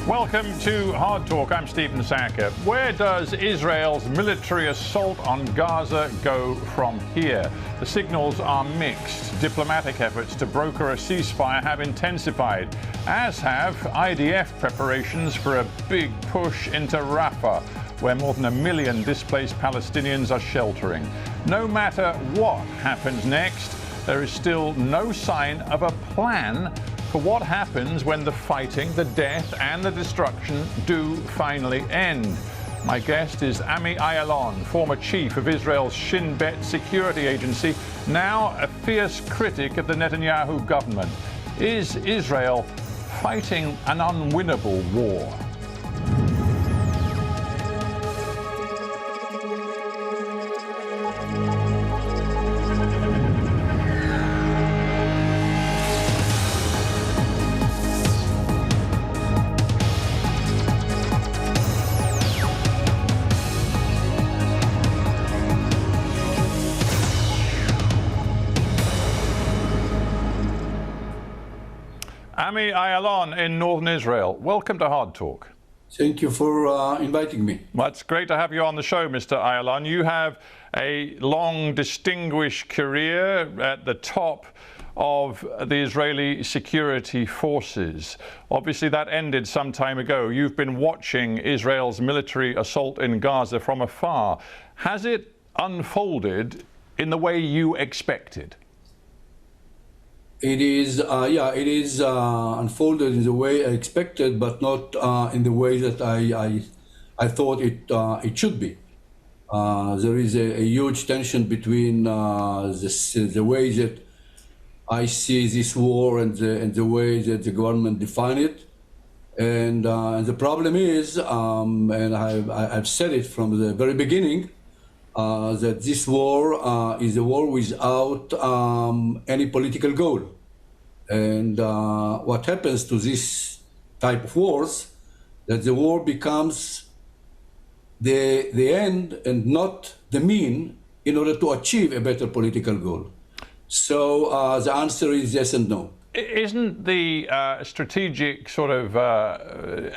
Welcome to Hard Talk. I'm Stephen Sacker. Where does Israel's military assault on Gaza go from here? The signals are mixed. Diplomatic efforts to broker a ceasefire have intensified, as have IDF preparations for a big push into Rafah, where more than 1 million displaced Palestinians are sheltering. No matter what happens next, there is still no sign of a plan for what happens when the fighting, the death and the destruction do finally end. My guest is Ayalon, former chief of Israel's Shin security agency, now a fierce critic of the Netanyahu government. Is Israel fighting an unwinnable war? Ayalon in northern Israel. Welcome to Hard Talk. Thank you for inviting me. Well, it's great to have you on the show, Mr. Ayalon. You have a long, distinguished career at the top of the Israeli security forces. Obviously, that ended some time ago. You've been watching Israel's military assault in Gaza from afar. Has it unfolded in the way you expected? It is, unfolded in the way I expected, but not in the way that I thought it should be. There is a huge tension between the way that I see this war and the way that the government define it. And the problem is, and I've said it from the very beginning, that this war is a war without any political goal. And what happens to this type of wars, that the war becomes the end and not the mean in order to achieve a better political goal. So the answer is yes and no. Isn't the strategic sort of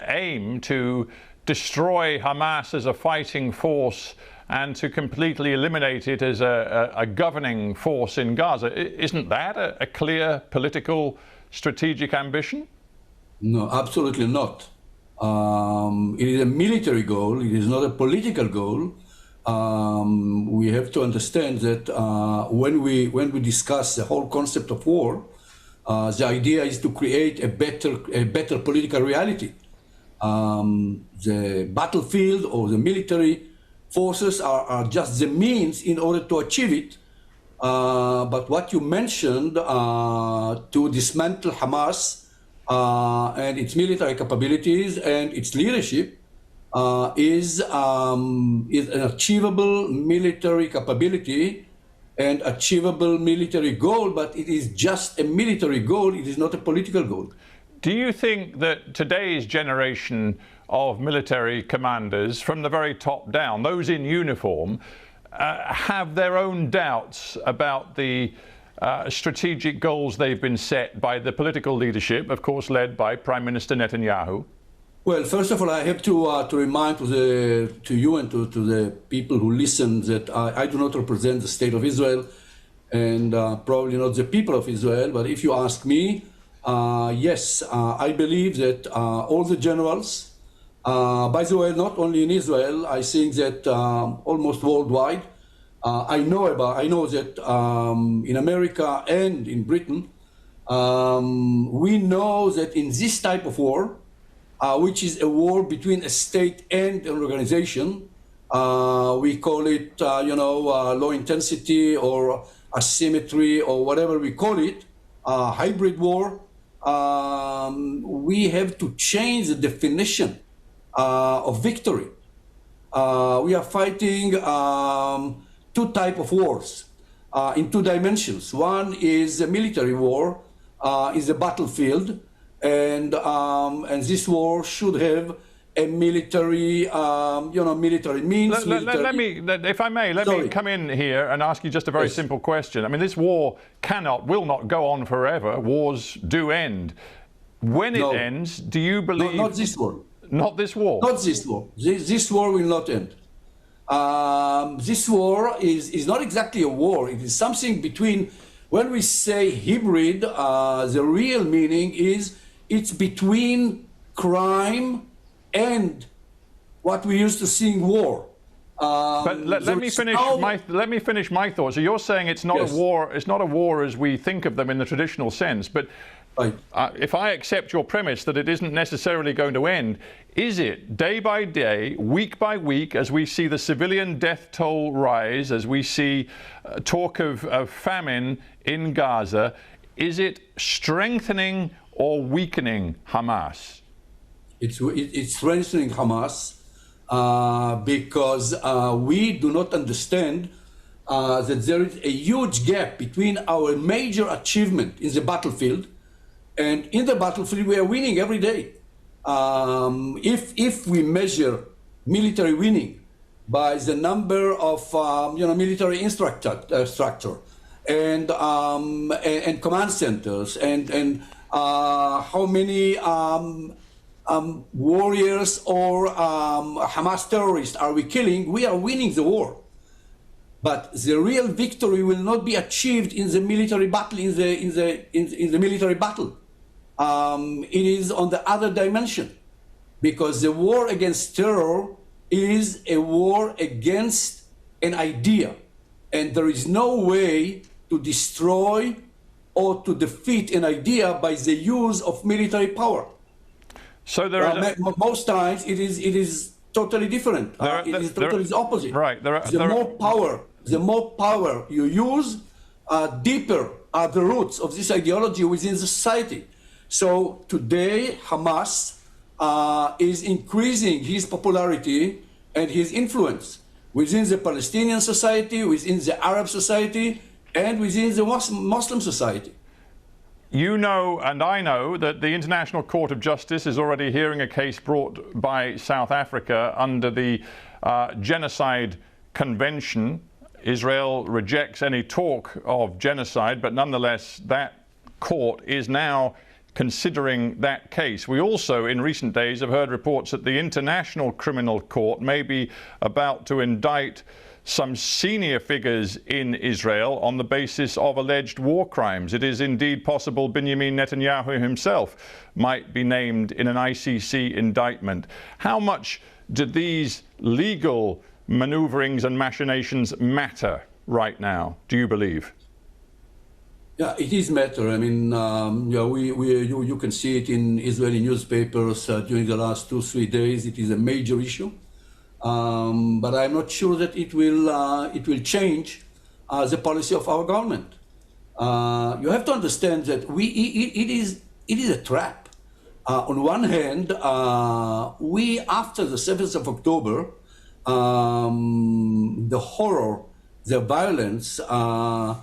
aim to destroy Hamas as a fighting force and to completely eliminate it as a governing force in Gaza? Isn't that a clear political strategic ambition? No, absolutely not. It is a military goal. It is not a political goal. We have to understand that when we discuss the whole concept of war, the idea is to create a better political reality. The battlefield or the military forces are just the means in order to achieve it. But what you mentioned, to dismantle Hamas and its military capabilities and its leadership, is an achievable military capability and achievable military goal, but it is just a military goal, it is not a political goal. Do you think that today's generation of military commanders, from the very top down, those in uniform, have their own doubts about the strategic goals they've been set by the political leadership, of course led by Prime Minister Netanyahu? Well, first of all, I have to remind to you and to the people who listen that I do not represent the state of Israel and probably not the people of Israel. But if you ask me, yes, I believe that all the generals, by the way, not only in Israel, I think that almost worldwide, I know that in America and in Britain, we know that in this type of war, which is a war between a state and an organization, we call it, low intensity or asymmetry or whatever we call it, hybrid war. We have to change the definition of victory. We are fighting two types of wars in two dimensions. One is a military war, is a battlefield, and this war should have a military, military means. If I may, let me come in here and ask you just a very simple question. I mean, this war will not go on forever. Wars do end. When it No. ends, do you believe... Not this war. Not this war? Not this war. This war will not end. This war is not exactly a war. It is something between, when we say hybrid, the real meaning is it's between crime and what we used to see in war. But let me finish my thoughts. So you're saying it's not Yes. a war. It's not a war as we think of them in the traditional sense. But Right. if I accept your premise that it isn't necessarily going to end, is it day by day, week by week, as we see the civilian death toll rise, as we see talk of famine in Gaza, is it strengthening or weakening Hamas? It's strengthening Hamas because we do not understand that there is a huge gap between our major achievement in the battlefield, and in the battlefield we are winning every day. If we measure military winning by the number of military structure and command centers and how many warriors or Hamas terrorists are we killing, we are winning the war. But the real victory will not be achieved in the military battle. In the military battle, it is on the other dimension, because the war against terror is a war against an idea, and there is no way to destroy or to defeat an idea by the use of military power. So there is most times it is totally different. It is totally the opposite. Right. The more power you use, deeper are the roots of this ideology within the society. So today, Hamas is increasing his popularity and his influence within the Palestinian society, within the Arab society, and within the Muslim society. You know, and I know, that the International Court of Justice is already hearing a case brought by South Africa under the Genocide Convention. Israel rejects any talk of genocide, but nonetheless, that court is now considering that case. We also, in recent days, have heard reports that the International Criminal Court may be about to indict some senior figures in Israel on the basis of alleged war crimes. It is indeed possible Benjamin Netanyahu himself might be named in an ICC indictment. How much do these legal maneuverings and machinations matter right now, do you believe? Yeah, it is matter. I mean, you can see it in Israeli newspapers during the last 2-3 days. It is a major issue. But I'm not sure that it will change the policy of our government. You have to understand that it is a trap. On one hand, we, after the 7th of October, the horror, the violence, the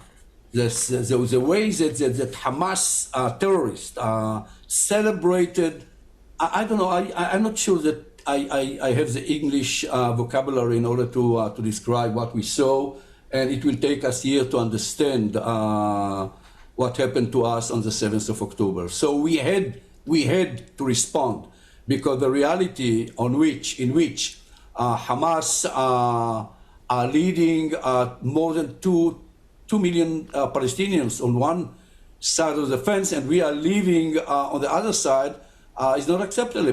way that Hamas terrorists celebrated, I don't know, I'm not sure that I have the English vocabulary in order to describe what we saw, and it will take us here to understand what happened to us on the 7th of October. So we had to respond, because the reality in which Hamas are leading more than 2 million Palestinians on one side of the fence, and we are living on the other side, is not acceptable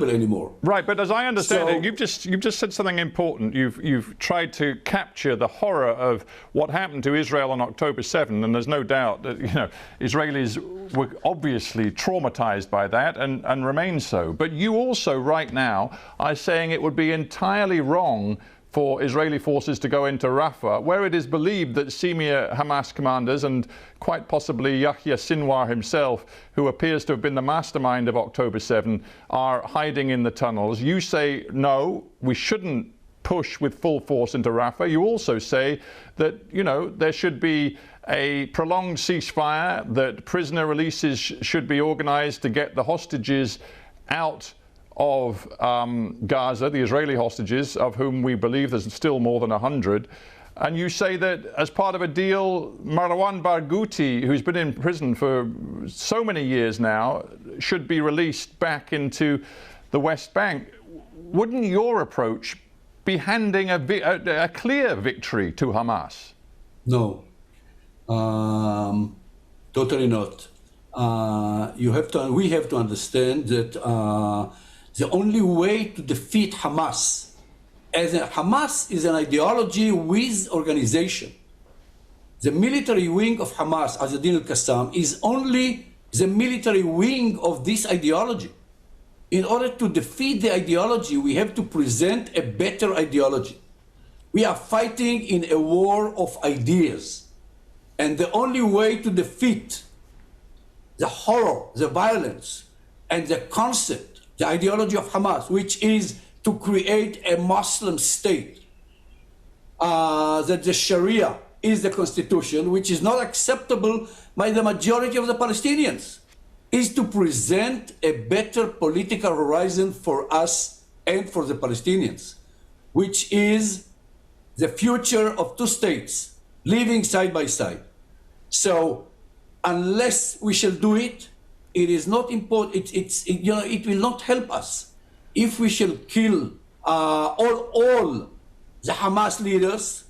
anymore. Right, but as I understand it, you've just said something important. You've tried to capture the horror of what happened to Israel on October 7, and there's no doubt that Israelis were obviously traumatized by that and remain so. But you also right now are saying it would be entirely wrong for Israeli forces to go into Rafah, where it is believed that senior Hamas commanders, and quite possibly Yahya Sinwar himself, who appears to have been the mastermind of October 7, are hiding in the tunnels. You say, no, we shouldn't push with full force into Rafah. You also say that, there should be a prolonged ceasefire, that prisoner releases should be organized to get the hostages out of Gaza, the Israeli hostages, of whom we believe there's still more than 100. And you say that as part of a deal, Marwan Barghouti, who's been in prison for so many years now, should be released back into the West Bank. Wouldn't your approach be handing a clear victory to Hamas? No, totally not. We have to understand that the only way to defeat Hamas, Hamas is an ideology with organization. The military wing of Hamas, Azadin al-Qassam, is only the military wing of this ideology. In order to defeat the ideology, we have to present a better ideology. We are fighting in a war of ideas. And the only way to defeat the horror, the violence, and the concept, the ideology of Hamas, which is to create a Muslim state, that the Sharia is the constitution, which is not acceptable by the majority of the Palestinians, is to present a better political horizon for us and for the Palestinians, which is the future of two states living side by side. So unless we shall do it, it is not important. It will not help us if we shall kill all the Hamas leaders,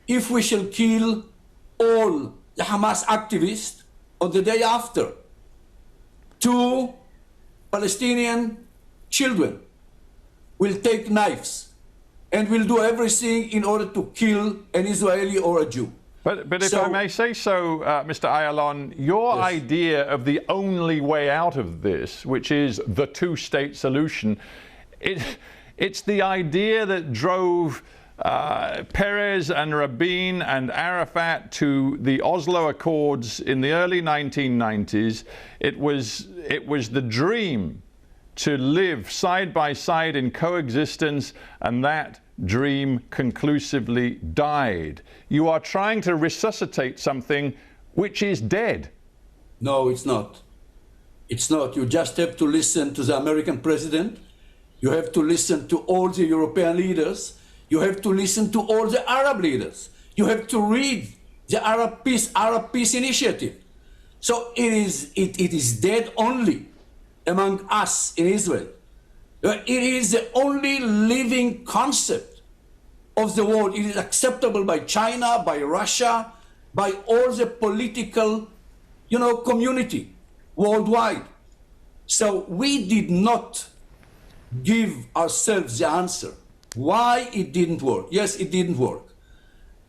if we shall kill all the Hamas activists on the day after. 2 Palestinian children will take knives and will do everything in order to kill an Israeli or a Jew. But if I may say so, Mr. Ayalon, your idea of the only way out of this, which is the two-state solution, it's the idea that drove Peres and Rabin and Arafat to the Oslo Accords in the early 1990s. It was the dream to live side by side in coexistence, and that dream conclusively died. You are trying to resuscitate something which is dead. No, it's not. It's not. You just have to listen to the American president. You have to listen to all the European leaders. You have to listen to all the Arab leaders. You have to read the Arab Peace Initiative. So it is dead only among us in Israel. It is the only living concept of the world. It is acceptable by China, by Russia, by all the political, community worldwide. So we did not give ourselves the answer why it didn't work. Yes, it didn't work.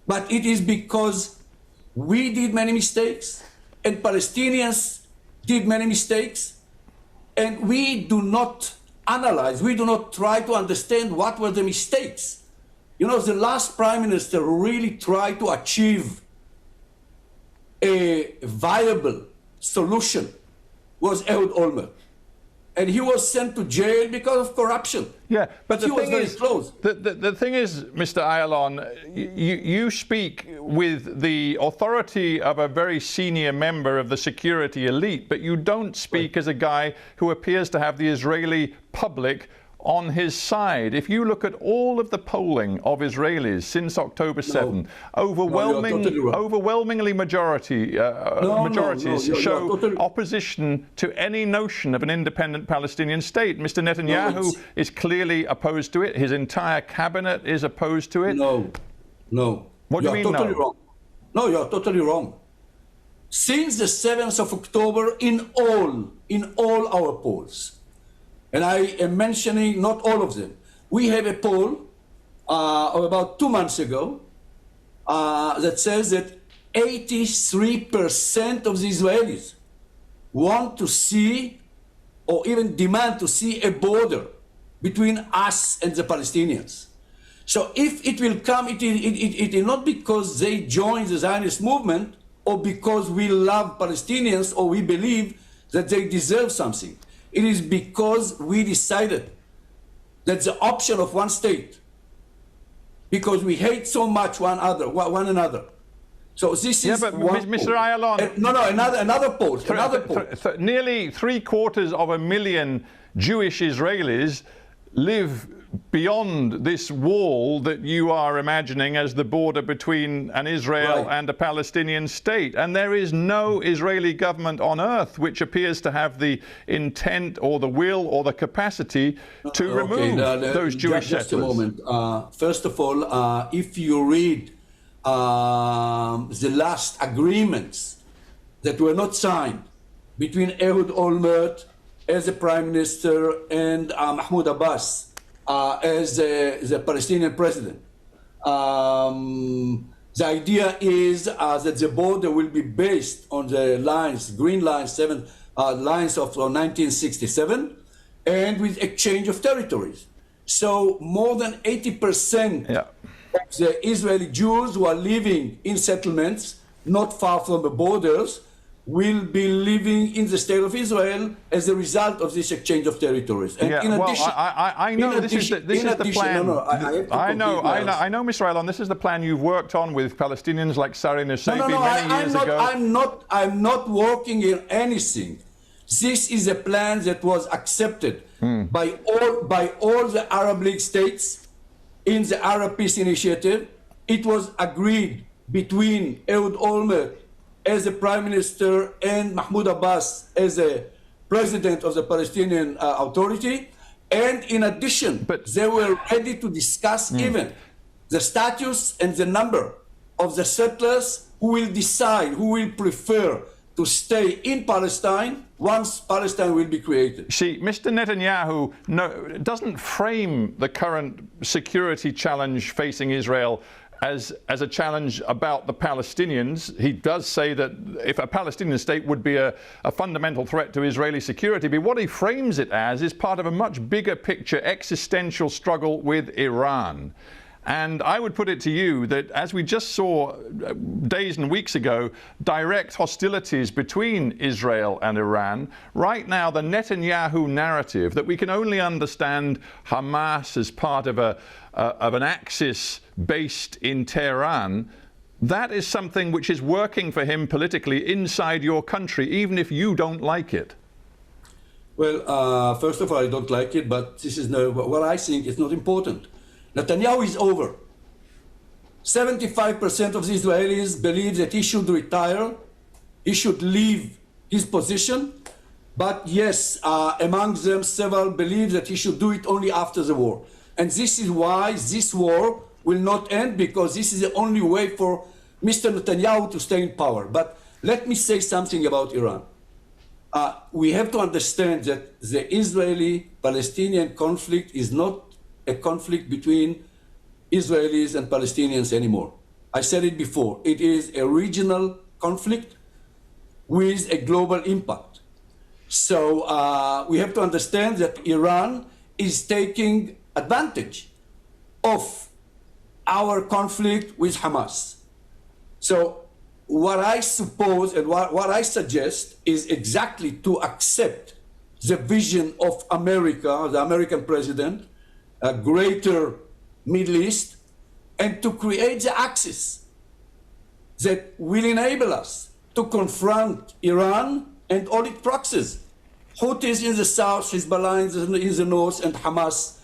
But it is because we did many mistakes and Palestinians did many mistakes, and we do not analyze, we do not try to understand what were the mistakes. The last prime minister who really tried to achieve a viable solution was Ehud Olmert. And he was sent to jail because of corruption. Yeah, but he was very close. The thing is, Mr. Ayalon, you speak with the authority of a very senior member of the security elite, but you don't speak as a guy who appears to have the Israeli public on his side. If you look at all of the polling of Israelis since October 7th, overwhelmingly majorities show opposition to any notion of an independent Palestinian state. Mr. Netanyahu is clearly opposed to it. His entire cabinet is opposed to it. No. What do you mean, totally no? wrong. No, you are totally wrong. Since the 7th of October, in all our polls, and I am mentioning not all of them. We have a poll of about 2 months ago that says that 83% of the Israelis want to see or even demand to see a border between us and the Palestinians. So if it will come, it is not because they join the Zionist movement or because we love Palestinians or we believe that they deserve something. It is because we decided that the option of one state, because we hate so much one another. So this is but one Mr. poll. Ayalon, another poll. Nearly 750,000 Jewish Israelis live beyond this wall that you are imagining as the border between an Israel Right. and a Palestinian state. And there is no Israeli government on earth which appears to have the intent or the will or the capacity to remove those Jewish just settlers. a moment. First of all, if you read the last agreements that were not signed between Ehud Olmert as the prime minister and Mahmoud Abbas as the Palestinian president, the idea is that the border will be based on the lines, green lines, lines of 1967, and with exchange of territories. So more than 80% Yeah. of the Israeli Jews who are living in settlements not far from the borders will be living in the state of Israel as a result of this exchange of territories. And Yeah, in well, addition, I know this is the plan. I know, Mr. Ayalon, this is the plan you've worked on with Palestinians like Sari Nusaybi many years ago. I'm not working in anything. This is a plan that was accepted by all the Arab League states in the Arab Peace Initiative. It was agreed between Ehud Olmert as the prime minister and Mahmoud Abbas as the president of the Palestinian Authority. And in addition, they were ready to discuss even the status and the number of the settlers who will decide, who will prefer to stay in Palestine once Palestine will be created. See, Mr. Netanyahu doesn't frame the current security challenge facing Israel as a challenge about the Palestinians. He does say that if a Palestinian state would be a fundamental threat to Israeli security, but what he frames it as is part of a much bigger picture existential struggle with Iran. And I would put it to you that, as we just saw days and weeks ago, direct hostilities between Israel and Iran, right now the Netanyahu narrative that we can only understand Hamas as part of an axis based in Tehran, that is something which is working for him politically inside your country, even if you don't like it. Well, first of all, I don't like it, but this is what I think is not important. Netanyahu is over. 75% of the Israelis believe that he should retire, he should leave his position, but yes, among them several believe that he should do it only after the war. And this is why this war will not end, because this is the only way for Mr. Netanyahu to stay in power. But let me say something about Iran. We have to understand that the Israeli-Palestinian conflict is not a conflict between Israelis and Palestinians anymore. I said it before. It is a regional conflict with a global impact. So we have to understand that Iran is taking advantage of our conflict with Hamas. So what I suppose and what I suggest is exactly to accept the vision of America, the American president, a greater Middle East, and to create the axis that will enable us to confront Iran and all its proxies. Houthis in the south, Hezbollah in the north, and Hamas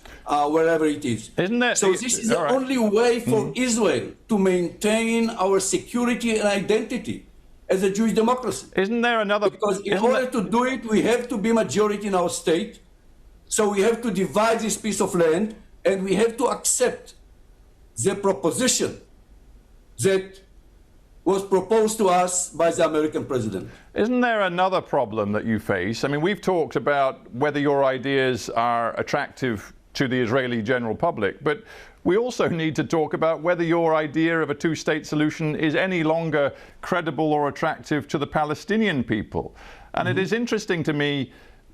wherever it is. Isn't that, so this is the only way for Israel to maintain our security and identity as a Jewish democracy. Isn't there another... Because in order to do it, we have to be majority in our state. So we have to divide this piece of land, and we have to accept the proposition that was proposed to us by the American president. Isn't there another problem that you face? I mean, we've talked about whether your ideas are attractive to the Israeli general public, but we also need to talk about whether your idea of a two-state solution is any longer credible or attractive to the Palestinian people. And it is interesting to me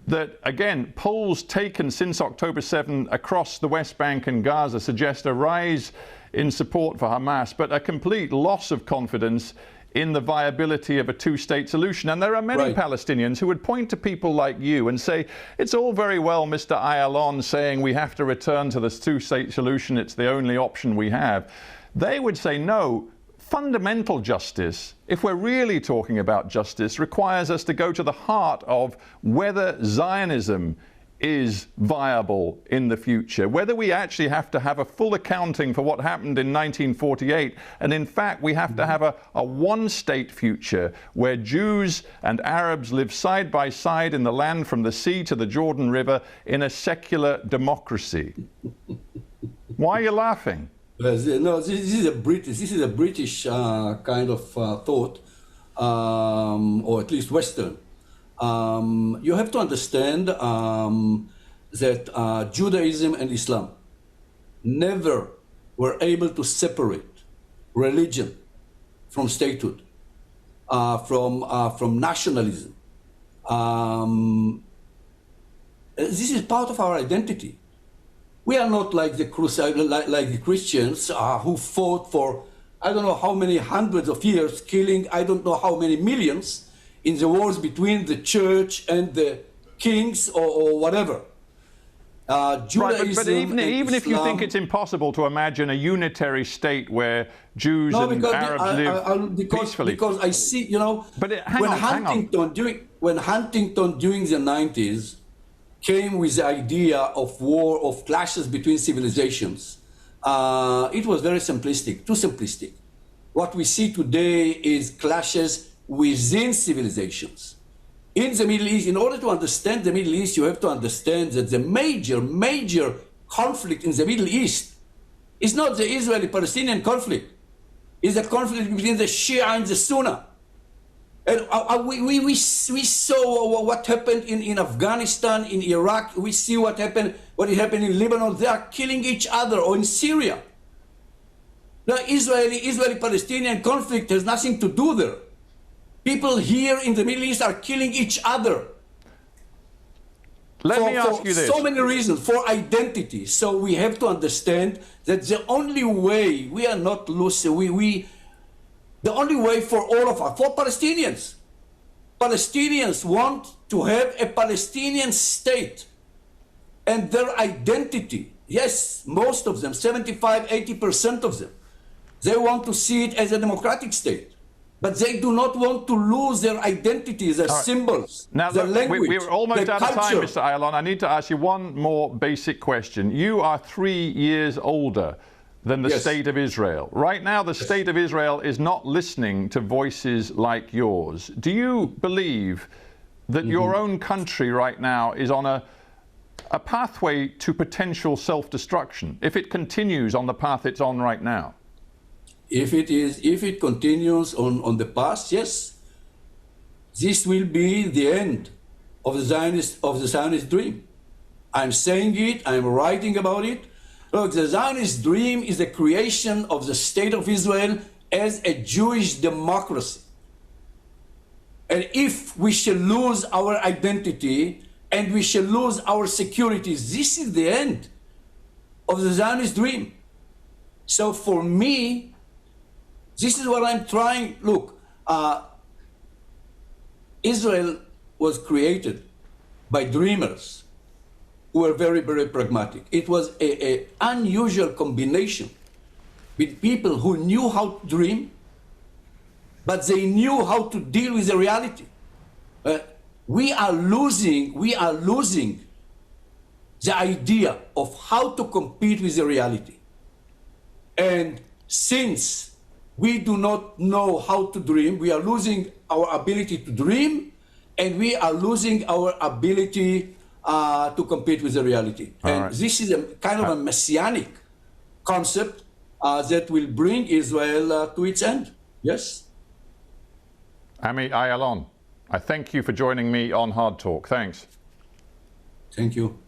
that, again, polls taken since October 7 across the West Bank and Gaza suggest a rise in support for Hamas, but a complete loss of confidence in the viability of a two-state solution. And there are many Palestinians who would point to people like you and say, it's all very well Mr. Ayalon saying we have to return to this two-state solution, it's the only option we have. They would say, no, fundamental justice, if we're really talking about justice, requires us to go to the heart of whether Zionism is viable in the future, whether we actually have to have a full accounting for what happened in 1948, and in fact we have to have a one-state future where Jews and Arabs live side by side in the land from the sea to the Jordan River in a secular democracy. Why are you laughing? No, this is a British kind of thought, or at least Western. You have to understand that Judaism and Islam never were able to separate religion from statehood, from nationalism. This is part of our identity. We are not like the like the Christians who fought for I don't know how many hundreds of years, killing I don't know how many millions in the wars between the church and the kings or whatever. Right, but even if you think it's impossible to imagine a unitary state where Jews and Arabs live peacefully. Because I see, you know, but when Huntington during the 90s came with the idea of war, of clashes between civilizations, it was very simplistic, too simplistic. What we see today is clashes within civilizations. In the Middle East, in order to understand the Middle East, you have to understand that the major conflict in the Middle East is not the Israeli-Palestinian conflict. It's a conflict between the Shia and the Sunni. And we saw what happened in Afghanistan, in Iraq. We see what happened in Lebanon. They are killing each other, or in Syria. The Israeli-Palestinian conflict has nothing to do there. People here in the Middle East are killing each other. Let me ask you this. So many reasons, for identity. So we have to understand that the only way, we are not losing, the only way for all of us, for Palestinians want to have a Palestinian state and their identity. Yes, most of them, 75–80% of them, they want to see it as a democratic state. But they do not want to lose their identity, their symbols, now, their look, language, we're almost their out of time, culture. Mr. Ayalon. I need to ask you one more basic question. You are 3 years older than the State of Israel. Right now, the State of Israel is not listening to voices like yours. Do you believe that your own country right now is on a pathway to potential self-destruction if it continues on the path it's on right now? If it continues on the path, yes, this will be the end of the Zionist dream. I'm saying it, I'm writing about it. Look, the Zionist dream is the creation of the State of Israel as a Jewish democracy. And if we shall lose our identity and we shall lose our security, this is the end of the Zionist dream. So for me, this is what I'm trying. Look, Israel was created by dreamers who were very, very pragmatic. It was an unusual combination with people who knew how to dream, but they knew how to deal with the reality. We are losing the idea of how to compete with the reality. And since we do not know how to dream, we are losing our ability to dream, and we are losing our ability to compete with the reality. This is a kind of a messianic concept that will bring Israel to its end. Yes. Ami Ayalon, I thank you for joining me on Hard Talk. Thanks. Thank you.